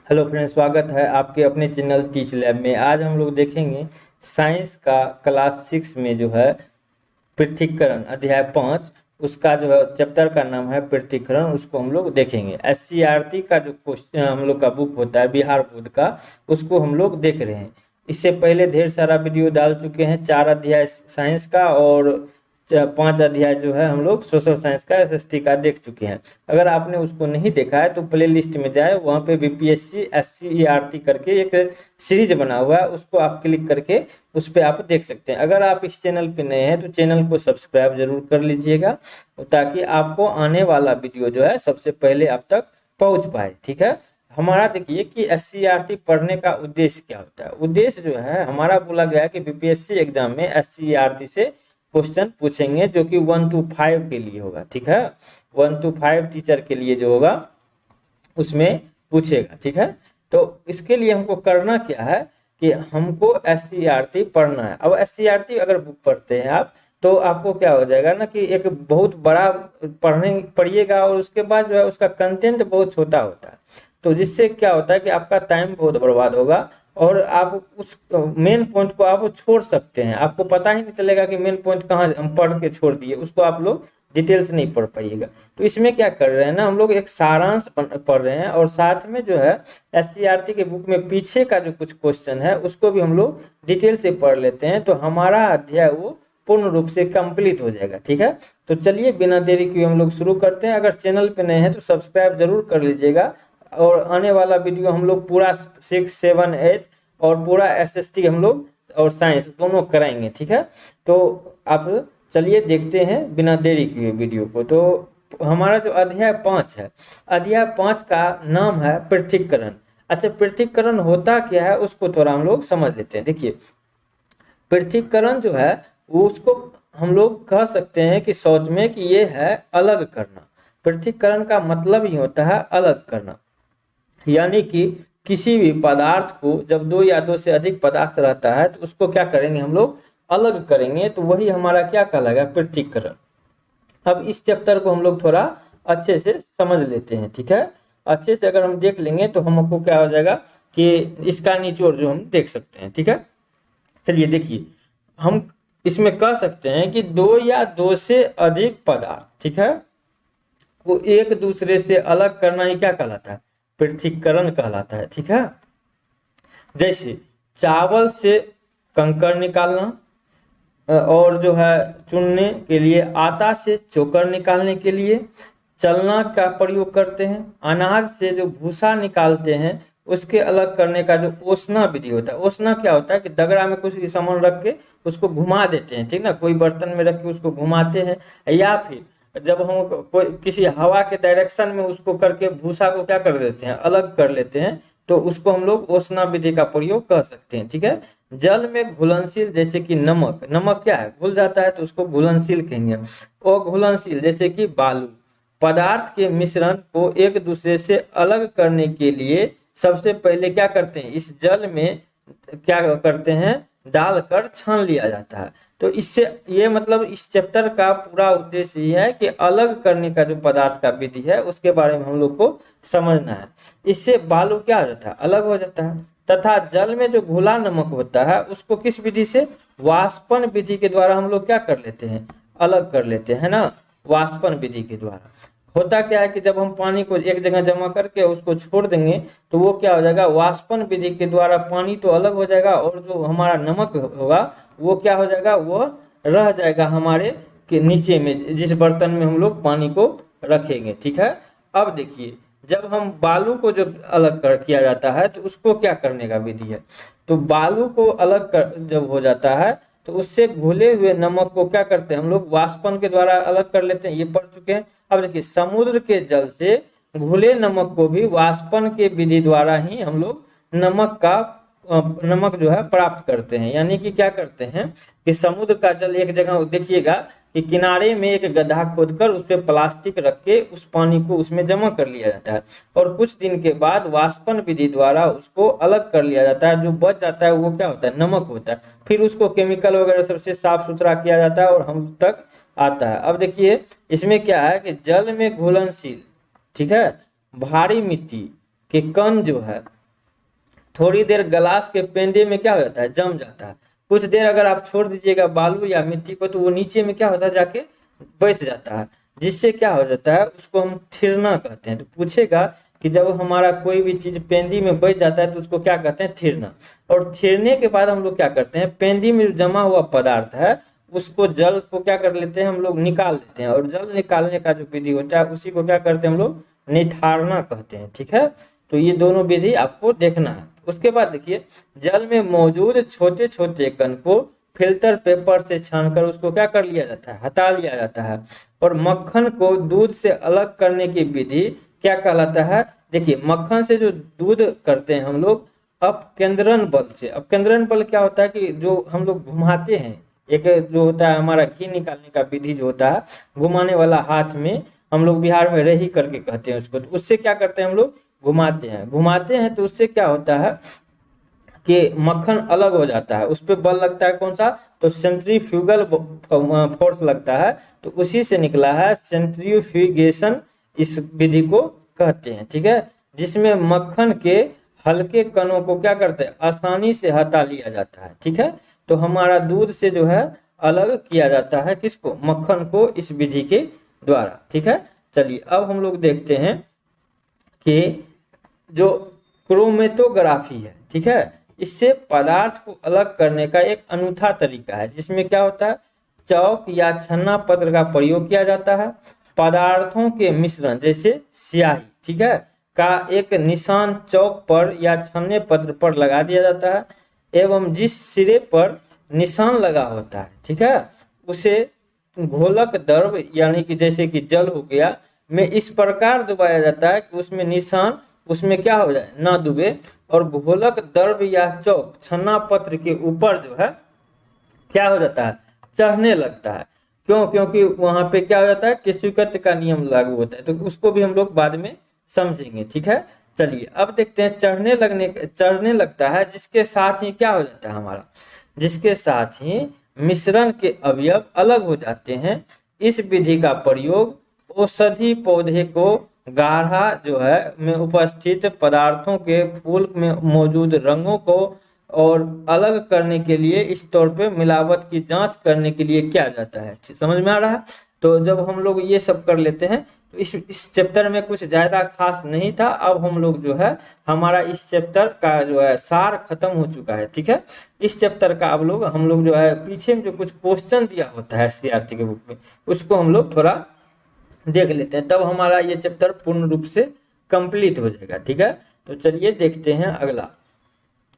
Hello friends, स्वागत है आपके अपने चैनल टीच लैब में। आज हम लोग देखेंगे साइंस का क्लास 6 में जो है पृथक्करण अध्याय 5, उसका जो है चैप्टर का नाम है पृथक्करण। उसको हम लोग देखेंगे। एससीईआरटी का जो क्वेश्चन हम लोग का बुक होता है बिहार बोर्ड का, उसको हम लोग देख रहे हैं। इससे पहले ढेर सारा वीडियो डाल चुके हैं, 4 अध्याय साइंस का और 5 अध्याय जो है हम लोग सोशल साइंस का एसएसटी का देख चुके हैं। अगर आपने उसको नहीं देखा है तो प्ले लिस्ट में जाए, वहाँ पे बीपीएससी एससीईआरटी करके एक सीरीज बना हुआ है, उसको आप क्लिक करके उस पर आप देख सकते हैं। अगर आप इस चैनल पे नए हैं तो चैनल को सब्सक्राइब जरूर कर लीजिएगा, ताकि आपको आने वाला वीडियो जो है सबसे पहले आप तक पहुंच पाए। ठीक है। हमारा देखिए कि एससीईआरटी पढ़ने का उद्देश्य क्या होता है। उद्देश्य जो है हमारा बोला गया है कि बीपीएससी एग्जाम में एससीईआरटी से क्वेश्चन पूछेंगे, जो कि 1 to 5 के लिए होगा। ठीक है, 1 to 5 टीचर के लिए जो होगा उसमें पूछेगा। ठीक है, तो इसके लिए हमको करना क्या है कि हमको एससीईआरटी पढ़ना है। अब एससीईआरटी अगर बुक पढ़ते हैं आप, तो आपको क्या हो जाएगा ना कि एक बहुत बड़ा पढ़िएगा, और उसके बाद जो है उसका कंटेंट बहुत छोटा होता है। तो जिससे क्या होता है कि आपका टाइम बहुत बर्बाद होगा, और आप उस मेन पॉइंट को आप छोड़ सकते हैं। आपको पता ही नहीं चलेगा कि मेन पॉइंट कहाँ हम पढ़ के छोड़ दिए, उसको आप लोग डिटेल से नहीं पढ़ पाइएगा। तो इसमें क्या कर रहे हैं ना, हम लोग एक सारांश पढ़ रहे हैं, और साथ में जो है एससीईआरटी के बुक में पीछे का जो कुछ क्वेश्चन है उसको भी हम लोग डिटेल से पढ़ लेते हैं। तो हमारा अध्याय वो पूर्ण रूप से कंप्लीट हो जाएगा। ठीक है, तो चलिए बिना देरी किए हम लोग शुरू करते हैं। अगर चैनल पे नए हैं तो सब्सक्राइब जरूर कर लीजिएगा, और आने वाला वीडियो हम लोग पूरा 6, 7, 8 और पूरा एसएसटी हम लोग और साइंस दोनों कराएंगे। ठीक है, तो आप चलिए देखते हैं बिना देरी किए वीडियो को। तो हमारा जो अध्याय 5 है, अध्याय 5 का नाम है पृथक्करण। अच्छा, पृथक्करण होता क्या है उसको थोड़ा हम लोग समझ लेते हैं। देखिए, पृथक्करण जो है वो उसको हम लोग कह सकते हैं कि शॉर्ट में कि ये है अलग करना। पृथक्करण का मतलब ही होता है अलग करना, यानी कि किसी भी पदार्थ को जब 2 या 2 से अधिक पदार्थ रहता है तो उसको क्या करेंगे हम लोग अलग करेंगे, तो वही हमारा क्या कहलाएगा पृथक्करण। अब इस चैप्टर को हम लोग थोड़ा अच्छे से समझ लेते हैं। ठीक है, अच्छे से अगर हम देख लेंगे तो हमको क्या हो जाएगा कि इसका निचोड़ जो हम देख सकते हैं। ठीक है, चलिए देखिए, हम इसमें कह सकते हैं कि 2 या 2 से अधिक पदार्थ, ठीक है, वो एक दूसरे से अलग करना ही क्या कहलाता है पृथक्करण कहलाता है। ठीक है, जैसे चावल से कंकड़ निकालना, और जो है चुनने के लिए आटा से चोकर निकालने के लिए चलना का प्रयोग करते हैं। अनाज से जो भूसा निकालते हैं उसके अलग करने का जो ओसना विधि होता है। ओसना क्या होता है कि दगड़ा में कुछ सामान रख के उसको घुमा देते हैं, ठीक ना, कोई बर्तन में रख के उसको घुमाते हैं, या फिर जब हम कोई किसी हवा के डायरेक्शन में उसको करके भूसा को क्या कर देते हैं अलग कर लेते हैं, तो उसको हम लोग ओसना विधि का प्रयोग कर सकते हैं। ठीक है, जल में घुलनशील जैसे कि नमक, नमक क्या है घुल जाता है तो उसको घुलनशील कहेंगे। और घुलनशील जैसे कि बालू, पदार्थ के मिश्रण को एक दूसरे से अलग करने के लिए सबसे पहले क्या करते हैं, इस जल में क्या करते हैं डालकर छान लिया जाता है। तो इससे ये मतलब इस चैप्टर का पूरा उद्देश्य ये है कि अलग करने का जो पदार्थ का विधि है उसके बारे में हम लोग को समझना है। इससे बालू क्या हो जाता है अलग हो जाता है। तथा जल में जो घुला नमक होता है उसको किस विधि से, वाष्पन विधि के द्वारा हम लोग क्या कर लेते हैं अलग कर लेते हैं ना, वाष्पन विधि के द्वारा। होता क्या है कि जब हम पानी को एक जगह जमा करके उसको छोड़ देंगे तो वो क्या हो जाएगा, वाष्पन विधि के द्वारा पानी तो अलग हो जाएगा, और जो हमारा नमक होगा वो क्या हो जाएगा, वो रह जाएगा हमारे के नीचे में जिस बर्तन में हम लोग पानी को रखेंगे। ठीक है, अब देखिए जब हम बालू को जो अलग कर किया जाता है तो उसको क्या करने का विधि है, तो बालू को अलग कर जब हो जाता है तो उससे घुले हुए नमक को क्या करते हैं हम लोग वाष्पन के द्वारा अलग कर लेते हैं, ये पढ़ चुके हैं। अब देखिए, समुद्र के जल से घुले नमक को भी वाष्पन के विधि द्वारा ही हम लोग नमक जो है प्राप्त करते हैं। यानी कि क्या करते हैं कि समुद्र का जल एक जगह देखिएगा कि किनारे में एक गड्ढा खोदकर उस पर प्लास्टिक रख के उस पानी को उसमें जमा कर लिया जाता है, और कुछ दिन के बाद वाष्पन विधि द्वारा उसको अलग कर लिया जाता है। जो बच जाता है वो क्या होता है, नमक होता है। फिर उसको केमिकल वगैरह सबसे साफ सुथरा किया जाता है और हम तक आता है। अब देखिए इसमें क्या है कि जल में घुलनशील, ठीक है, भारी मिट्टी के कण जो है थोड़ी देर गिलास के पेंदे में क्या हो जाता है, जम जाता है। कुछ देर अगर आप छोड़ दीजिएगा बालू या मिट्टी को तो वो नीचे में क्या होता है, जाके बैठ जाता है, जिससे क्या हो जाता है, उसको हम थिरना कहते हैं। तो पूछेगा कि जब हमारा कोई भी चीज पेंदी में बैठ जाता है तो उसको क्या कहते हैं, थिरना। और थिरने के बाद हम लोग क्या करते हैं, पेंदी में जो जमा हुआ पदार्थ है उसको, जल को क्या कर लेते हैं हम लोग, निकाल लेते हैं। और जल निकालने का जो विधि होता है उसी को क्या करते हैं हम लोग, निथारना कहते हैं। ठीक है, तो ये दोनों विधि आपको देखना है। उसके बाद देखिए, जल में मौजूद छोटे छोटे कण को फिल्टर पेपर से छानकर उसको क्या कर लिया जाता है, हटा लिया जाता है। और मक्खन को दूध से अलग करने की विधि क्या कहलाता है। देखिए, मक्खन से जो दूध करते हैं हम लोग अपकेंद्रन बल से। अपकेंद्रन बल क्या होता है कि जो हम लोग घुमाते हैं, एक जो होता है हमारा घी निकालने का विधि जो होता है, घुमाने वाला हाथ में, हम लोग बिहार में रही करके कहते हैं उसको। तो उससे क्या करते हैं हम लोग, घुमाते हैं। घुमाते हैं तो उससे क्या होता है कि मक्खन अलग हो जाता है, उस पर बल लगता है कौन सा, तो सेंट्रीफ्यूगल फोर्स लगता है। तो उसी से निकला है सेंट्रीफ्यूगेशन, इस विधि को कहते हैं। ठीक है, जिसमें मक्खन के हल्के कणों को क्या करते हैं, आसानी से हटा लिया जाता है। ठीक है, तो हमारा दूध से जो है अलग किया जाता है किसको, मक्खन को, इस विधि के द्वारा। ठीक है, चलिए अब हम लोग देखते हैं कि जो क्रोमेटोग्राफी है, ठीक है, इससे पदार्थ को अलग करने का एक अनूठा तरीका है, जिसमें क्या होता है, चौक या छन्ना पत्र का प्रयोग किया जाता है। पदार्थों के मिश्रण जैसे स्याही, ठीक है, का एक निशान चौक पर या छन्ने पत्र पर लगा दिया जाता है, एवं जिस सिरे पर निशान लगा होता है, ठीक है, उसे घोलक द्रव यानी कि जैसे कि जल हो गया में इस प्रकार डुबाया जाता है कि उसमें निशान उसमें क्या हो जाए, ना डूबे। और घोलक द्रव या चौक छन्ना पत्र के ऊपर जो है क्या हो जाता है, चढ़ने लगता है। क्यों, क्योंकि वहां पे क्या हो जाता है, केशविकत्व का नियम लागू होता है। तो उसको भी हम लोग बाद में समझेंगे। ठीक है, चलिए अब देखते हैं, चढ़ने लगता है जिसके साथ ही क्या हो जाता है हमारा, जिसके साथ ही मिश्रण के अवयव अलग हो जाते हैं। इस विधि का प्रयोग औषधि पौधे को गाढ़ा जो है में उपस्थित पदार्थों के फूल में मौजूद रंगों को और अलग करने के लिए, इस तौर पे मिलावट की जांच करने के लिए किया जाता है। समझ में आ रहा है। तो जब हम लोग ये सब कर लेते हैं तो इस चैप्टर में कुछ ज्यादा खास नहीं था। अब हम लोग जो है, हमारा इस चैप्टर का जो है सार खत्म हो चुका है। ठीक है, इस चैप्टर का अब लोग हम लोग जो है, पीछे में जो कुछ क्वेश्चन दिया होता है सीआरटी के बुक में, उसको हम लोग थोड़ा देख लेते हैं, तब हमारा ये चैप्टर पूर्ण रूप से कंप्लीट हो जाएगा। ठीक है, तो चलिए देखते हैं अगला।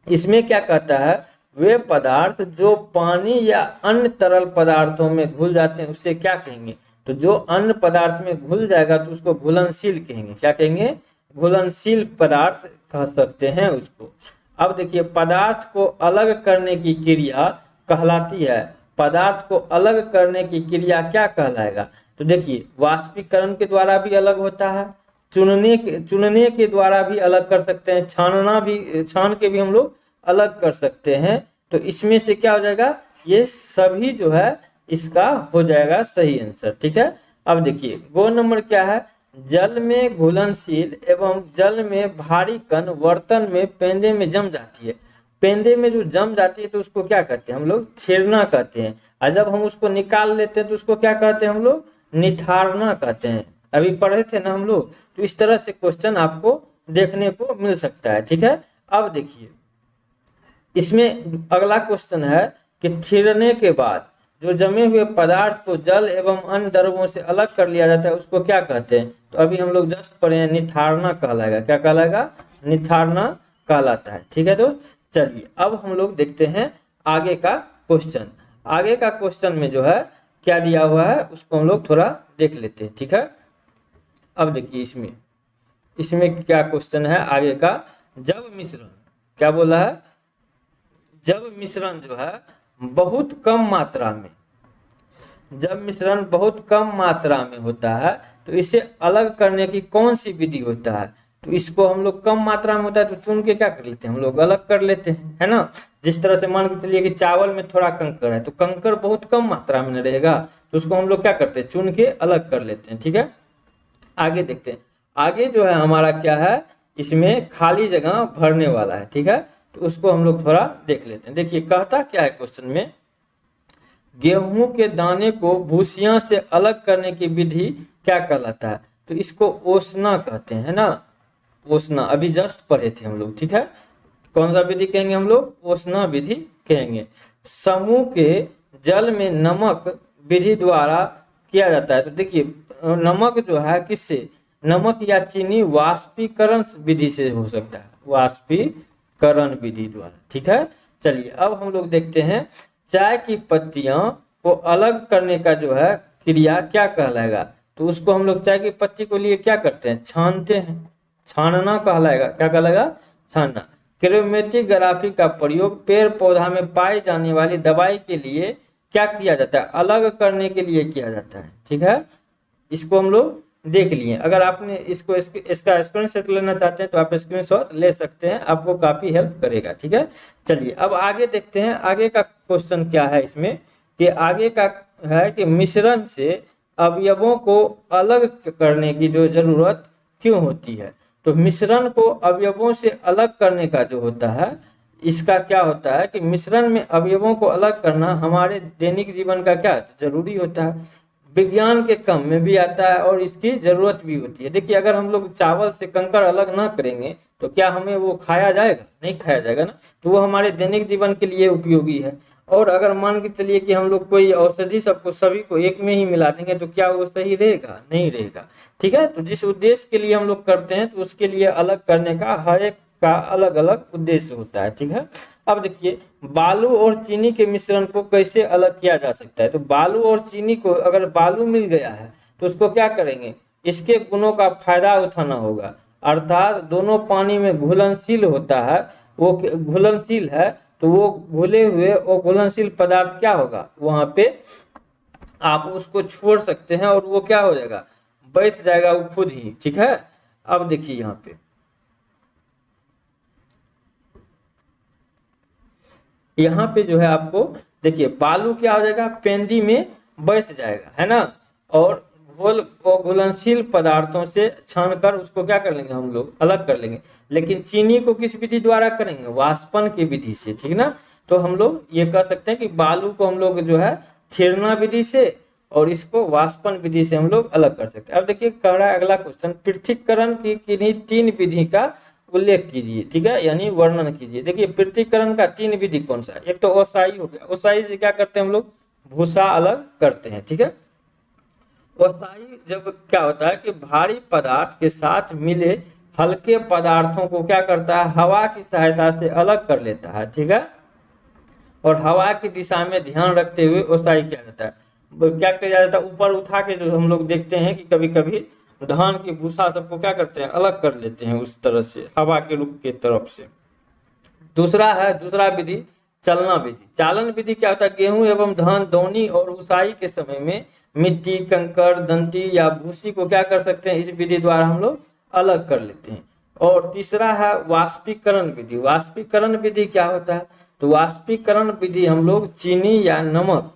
इसमें क्या कहता है, वे पदार्थ जो पानी या अन्य तरल पदार्थों में घुल जाते हैं उससे क्या कहेंगे। तो जो अन्य पदार्थ में घुल जाएगा तो उसको घुलनशील कहेंगे। क्या कहेंगे, घुलनशील पदार्थ कह सकते हैं उसको। अब देखिए, पदार्थ को अलग करने की क्रिया कहलाती है। पदार्थ को अलग करने की क्रिया क्या कहलाएगा, तो देखिए, वाष्पीकरण के द्वारा भी अलग होता है, चुनने के द्वारा भी अलग कर सकते हैं, छान के भी हम लोग अलग कर सकते हैं। तो इसमें से क्या हो जाएगा, ये सभी जो है इसका हो जाएगा सही आंसर। ठीक है, अब देखिए गो नंबर क्या है, जल में घुलनशील एवं जल में भारी कण बर्तन में पेंदे में जम जाती है। पेंदे में जो जम जाती है तो उसको क्या कहते हैं हम लोग, थिरना कहते हैं। और जब हम उसको निकाल लेते हैं तो उसको क्या कहते हैं हम लोग, निथारना कहते हैं। अभी पढ़े थे ना हम लोग। तो इस तरह से क्वेश्चन आपको देखने को मिल सकता है। ठीक है, अब देखिए इसमें अगला क्वेश्चन है कि थिरने के बाद जो जमे हुए पदार्थ को जल एवं अन्य द्रवों से अलग कर लिया जाता है उसको क्या कहते हैं। तो अभी हम लोग जस्ट पढ़े हैं, निथारना कहलाएगा। क्या कहलाएगा, निथारना कहलाता है। ठीक है दोस्त, चलिए अब हम लोग देखते हैं आगे का क्वेश्चन। आगे का क्वेश्चन में जो है क्या दिया हुआ है उसको हम लोग थोड़ा देख लेते हैं। ठीक है, अब देखिए इसमें क्या क्वेश्चन है आगे का, जब मिश्रण, क्या बोला है, जब मिश्रण जो है बहुत कम मात्रा में, जब मिश्रण बहुत कम मात्रा में होता है तो इसे अलग करने की कौन सी विधि होता है। तो इसको हम लोग कम मात्रा में होता है तो चुन के क्या कर लेते हैं हम लोग, अलग कर लेते हैं, है ना। जिस तरह से मान के चलिए कि चावल में थोड़ा कंकर है तो कंकर बहुत कम मात्रा में रहेगा तो उसको हम लोग क्या करते हैं, चुन के अलग कर लेते हैं। ठीक है, आगे देखते हैं। आगे जो है हमारा क्या है, इसमें खाली जगह भरने वाला है, ठीक है। तो उसको हम लोग थोड़ा देख लेते हैं। देखिए कहता क्या है क्वेश्चन में, गेहूं के दाने को भूसिया से अलग करने की विधि क्या कहलाता है? तो इसको ओसना कहते हैं ना, ओसना अभी जस्ट पढ़े थे हम लोग, ठीक है। कौन सा विधि कहेंगे हम लोग? ओसना विधि कहेंगे। समूह के जल में नमक विधि द्वारा किया जाता है। तो देखिए नमक जो है किससे, नमक या चीनी वाष्पीकरण विधि से हो सकता है, वाष्पीकरण विधि द्वारा, ठीक है। चलिए अब हम लोग देखते हैं चाय की पत्तियां को अलग करने का जो है क्रिया क्या कहलाएगा? तो उसको हम लोग चाय की पत्ती को लिए क्या करते हैं? छानते हैं, छानना कहलाएगा। क्या कहलाएगा? छानना। क्रोमेटोग्राफी का प्रयोग पेड़ पौधा में पाई जाने वाली दवाई के लिए क्या किया जाता है? अलग करने के लिए किया जाता है, ठीक है। इसको हम लोग देख लिए। अगर आपने इसका स्क्रीनशॉट लेना चाहते हैं तो आप स्क्रीनशॉट ले सकते हैं, आपको काफी हेल्प करेगा, ठीक है। चलिए अब आगे देखते हैं आगे का क्वेश्चन क्या है इसमें, कि आगे का है कि मिश्रण से अवयवों को अलग करने की जो जरूरत क्यों होती है? तो मिश्रण को अवयवों से अलग करने का जो होता है, इसका क्या होता है कि मिश्रण में अवयवों को अलग करना हमारे दैनिक जीवन का क्या जरूरी होता है, विज्ञान के काम में भी आता है और इसकी जरूरत भी होती है। देखिए अगर हम लोग चावल से कंकड़ अलग ना करेंगे तो क्या हमें वो खाया जाएगा? नहीं खाया जाएगा ना। तो वो हमारे दैनिक जीवन के लिए उपयोगी है। और अगर मान के चलिए कि हम लोग कोई औषधि सबको सभी को एक में ही मिला देंगे तो क्या वो सही रहेगा? नहीं रहेगा, ठीक है। तो जिस उद्देश्य के लिए हम लोग करते हैं तो उसके लिए अलग करने का हर एक का अलग अलग उद्देश्य होता है, ठीक है। अब देखिए बालू और चीनी के मिश्रण को कैसे अलग किया जा सकता है? तो बालू और चीनी को, अगर बालू मिल गया है तो उसको क्या करेंगे? इसके गुणों का फायदा उठाना होगा, अर्थात दोनों पानी में घुलनशील होता है, वो घुलनशील है तो वो घुले हुए और घुलनशील पदार्थ क्या होगा वहां पे, आप उसको छोड़ सकते हैं और वो क्या हो जाएगा? बैठ जाएगा वो खुद ही, ठीक है। अब देखिए यहाँ पे जो है आपको देखिए बालू क्या हो जाएगा? पेंदी में बैठ जाएगा, है ना। और घुलनशील पदार्थों से छानकर उसको क्या कर लेंगे हम लोग? अलग कर लेंगे। लेकिन चीनी को किस विधि द्वारा करेंगे? वाष्पन की विधि से, ठीक ना। तो हम लोग ये कह सकते हैं कि बालू को हम लोग जो है छेड़ना विधि से और इसको वाष्पन विधि से हम लोग अलग कर सकते हैं। अब देखिए कह रहा है अगला क्वेश्चन, पृथक्करण की किन्हीं तीन विधि का उल्लेख कीजिए, ठीक है, यानी वर्णन कीजिए। देखिए पृथक्करण का तीन विधि कौन सा है? एक तो ओसाई हो गया, ओसाई से क्या करते हैं हम लोग? भूसा अलग करते हैं, ठीक है। ओसाई जब क्या होता है कि भारी पदार्थ के साथ मिले हल्के पदार्थों को क्या करता है? हवा की सहायता से अलग कर लेता है, ठीक है। और हवा की दिशा में ध्यान रखते हुए ओसाई किया जाता है। क्या किया जाता है? ऊपर उठा के जो हम लोग देखते हैं कि कभी कभी धान की भूसा सबको क्या करते हैं? अलग कर लेते हैं उस तरह से, हवा के रुख के तरफ से। दूसरा विधि चलना विधि। चालन विधि क्या होता है? गेहूं एवं धान दौनी और उसाई के समय में मिट्टी, कंकड़, दंती या भूसी को क्या कर सकते हैं? इस विधि द्वारा हम लोग अलग कर लेते हैं। और तीसरा है वाष्पीकरण विधि। वाष्पीकरण विधि क्या होता है? तो वाष्पीकरण विधि हम लोग चीनी या नमक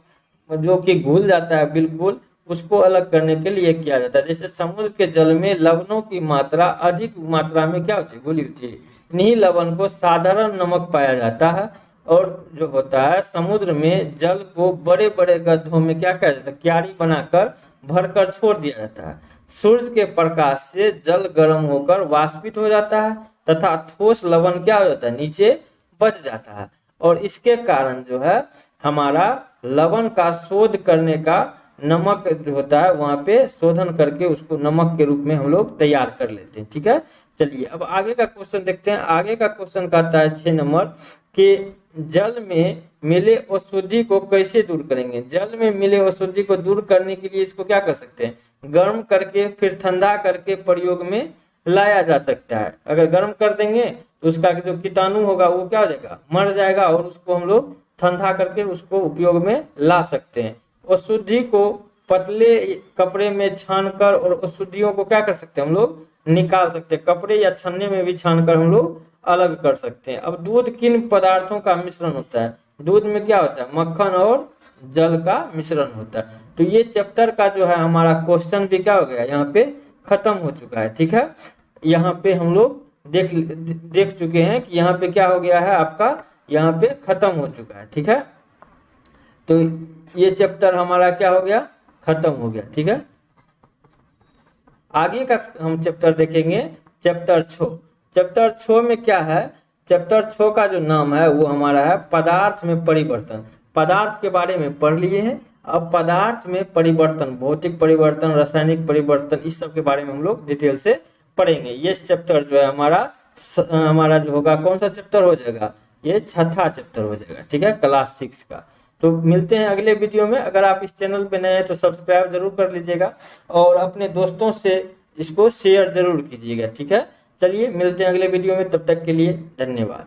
जो कि घुल जाता है बिल्कुल, उसको अलग करने के लिए किया जाता है। जैसे समुद्र के जल में लवणों की मात्रा अधिक मात्रा में क्या होती है? घुली होती है। इन्हीं लवण को साधारण नमक पाया जाता है। और जो होता है समुद्र में जल को बड़े बड़े गड्ढों में क्या किया जाता है? क्यारी बनाकर भरकर छोड़ दिया जाता है। सूर्य के प्रकाश से जल गर्म होकर वाष्पित हो जाता है तथा ठोस लवण क्या हो जाता है? नीचे बच जाता है। और इसके कारण जो है हमारा लवण का शोध करने का, नमक जो होता है वहां पे शोधन करके उसको नमक के रूप में हम लोग तैयार कर लेते हैं, ठीक है। चलिए अब आगे का क्वेश्चन देखते हैं। आगे का क्वेश्चन कहता है 6 नंबर कि जल में मिले अशुद्धि को कैसे दूर करेंगे? जल में मिले अशुद्धि को दूर करने के लिए इसको क्या कर सकते हैं? गर्म करके फिर ठंडा करके प्रयोग में लाया जा सकता है। अगर गर्म कर देंगे तो उसका जो कीटाणु होगा वो क्या हो जाएगा? मर जाएगा और उसको हम लोग ठंडा करके उसको उपयोग में ला सकते हैं। अशुद्धि को पतले कपड़े में छानकर और अशुद्धियों को क्या कर सकते हैं? हम लोग निकाल सकते हैं। कपड़े या छन्ने में भी छानकर हम लोग अलग कर सकते हैं। अब दूध किन पदार्थों का मिश्रण होता है? दूध में क्या होता है? मक्खन और जल का मिश्रण होता है। तो ये चैप्टर का जो है हमारा क्वेश्चन भी क्या हो गया? यहाँ पे खत्म हो चुका है, ठीक है। यहाँ पे हम लोग देख चुके हैं कि यहाँ पे क्या हो गया है आपका, यहाँ पे खत्म हो चुका है। ठीक है, तो ये चैप्टर हमारा क्या हो गया, खत्म हो गया। ठीक है, आगे का हम चैप्टर देखेंगे, चैप्टर 6। चैप्टर 6 में क्या है, चैप्टर 6 का जो नाम है वो हमारा है पदार्थ में परिवर्तन। पदार्थ के बारे में पढ़ लिए हैं, अब पदार्थ में परिवर्तन, भौतिक परिवर्तन, रासायनिक परिवर्तन, इस सब के बारे में हम लोग डिटेल से पढ़ेंगे। ये चैप्टर जो है हमारा जो होगा, कौन सा चैप्टर हो जाएगा, ये छठा चैप्टर हो जाएगा। ठीक है, क्लास 6 का। तो मिलते हैं अगले वीडियो में। अगर आप इस चैनल पे नए हैं तो सब्सक्राइब जरूर कर लीजिएगा और अपने दोस्तों से इसको शेयर जरूर कीजिएगा। ठीक है, चलिए मिलते हैं अगले वीडियो में, तब तक के लिए धन्यवाद।